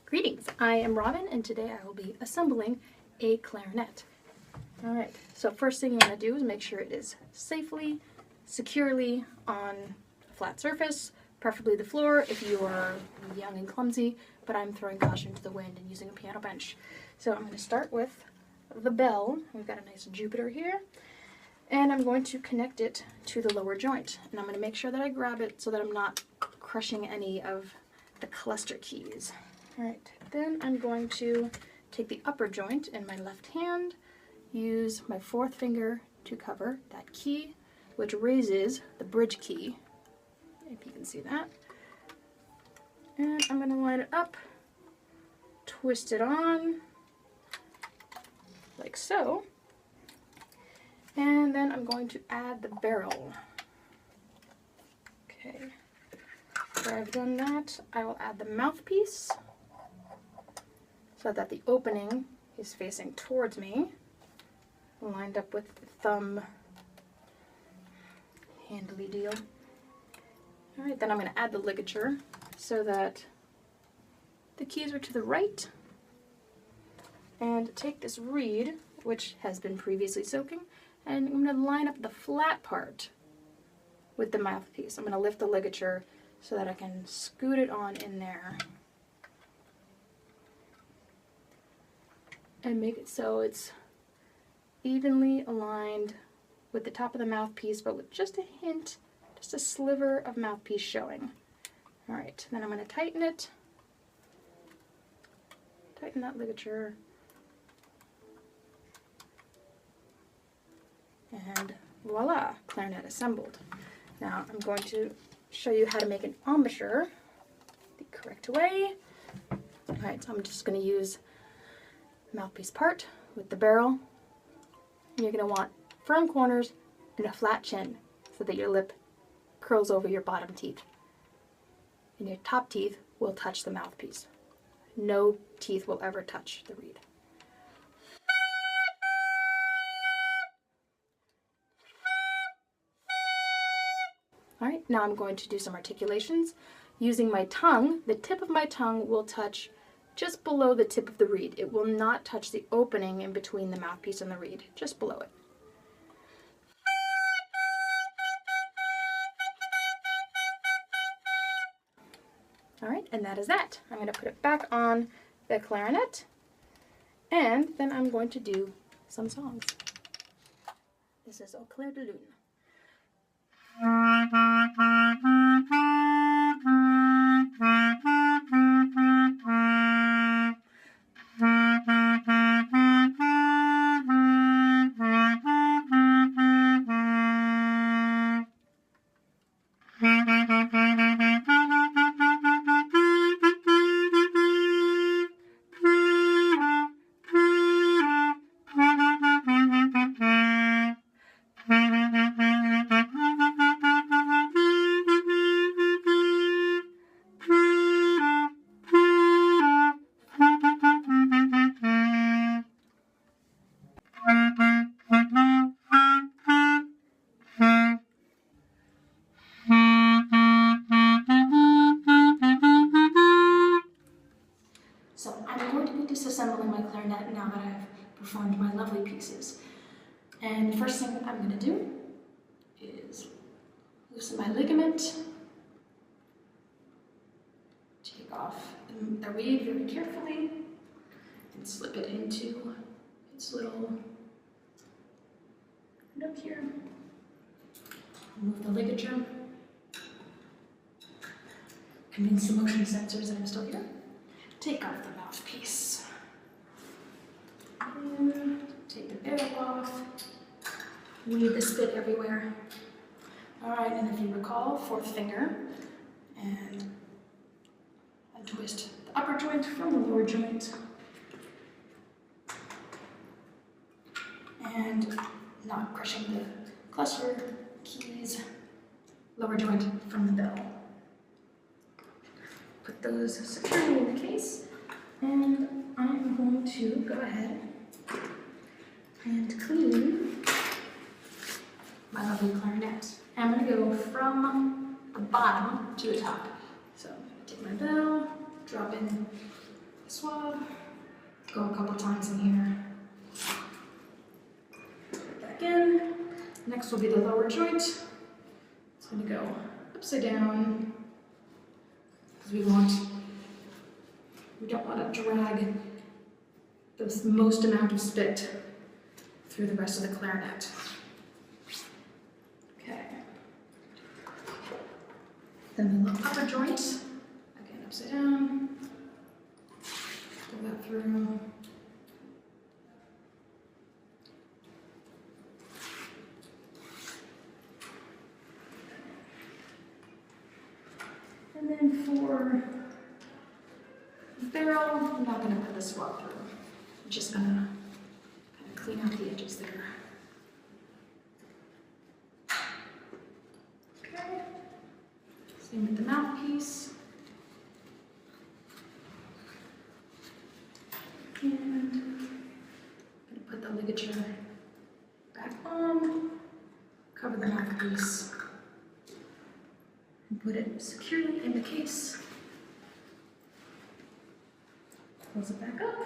Greetings, I am Robin and today I will be assembling a clarinet. Alright, so first thing you want to do is make sure it is safely, securely on a flat surface, preferably the floor if you are young and clumsy, but I'm throwing caution to the wind and using a piano bench. So I'm going to start with the bell. We've got a nice Jupiter here, and I'm going to connect it to the lower joint, and I'm going to make sure that I grab it so that I'm not crushing any of the cluster keys. Alright, then I'm going to take the upper joint in my left hand, use my fourth finger to cover that key, which raises the bridge key, if you can see that. And I'm going to line it up, twist it on, like so, and then I'm going to add the barrel. Okay, after I've done that, I will add the mouthpiece, so that the opening is facing towards me, lined up with the thumb handly deal. Alright, then I'm going to add the ligature so that the keys are to the right, and take this reed, which has been previously soaking, and I'm going to line up the flat part with the mouthpiece. I'm going to lift the ligature so that I can scoot it on in there and make it so it's evenly aligned with the top of the mouthpiece, but with just a hint, just a sliver of mouthpiece showing. Alright, then I'm going to tighten it, tighten that ligature, and voila, clarinet assembled. Now I'm going to show you how to make an embouchure the correct way. Alright, so I'm just going to use mouthpiece part with the barrel. You're going to want firm corners and a flat chin so that your lip curls over your bottom teeth. And your top teeth will touch the mouthpiece. No teeth will ever touch the reed. Alright, now I'm going to do some articulations. Using my tongue, the tip of my tongue will touch just below the tip of the reed. It will not touch the opening in between the mouthpiece and the reed, just below it. Alright, and that is that. I'm going to put it back on the clarinet, and then I'm going to do some songs. This is Au Clair de Lune. So I'm going to be disassembling my clarinet now that I've performed my lovely pieces. And the first thing I'm going to do is loosen my ligament, take off the reed very carefully, and slip it into its little nook here. Remove the ligature, convince the motion sensors that I'm still here. Take off the mouthpiece, and take the barrel off, weed the spit everywhere. Alright, and if you recall, fourth finger, and untwist the upper joint from the lower joint, and not crushing the cluster keys, lower joint from the bell. Put those securely in the case, and I'm going to go ahead and clean my lovely clarinet. I'm going to go from the bottom to the top. So I'm going to take my bell, drop in swab, go a couple times in here. Put back in. Next will be the lower joint. It's going to go upside down because we don't want to drag the most amount of spit through the rest of the clarinet. Okay. Then the upper joint, again upside down. Pull that through. And then for the barrel, I'm not going to put the swab through. I'm just going to kind of clean out the edges there. Okay. Same with the mouthpiece. And I'm going to put the ligature back on, cover the mouthpiece, and put it securely in the case. Close it back up.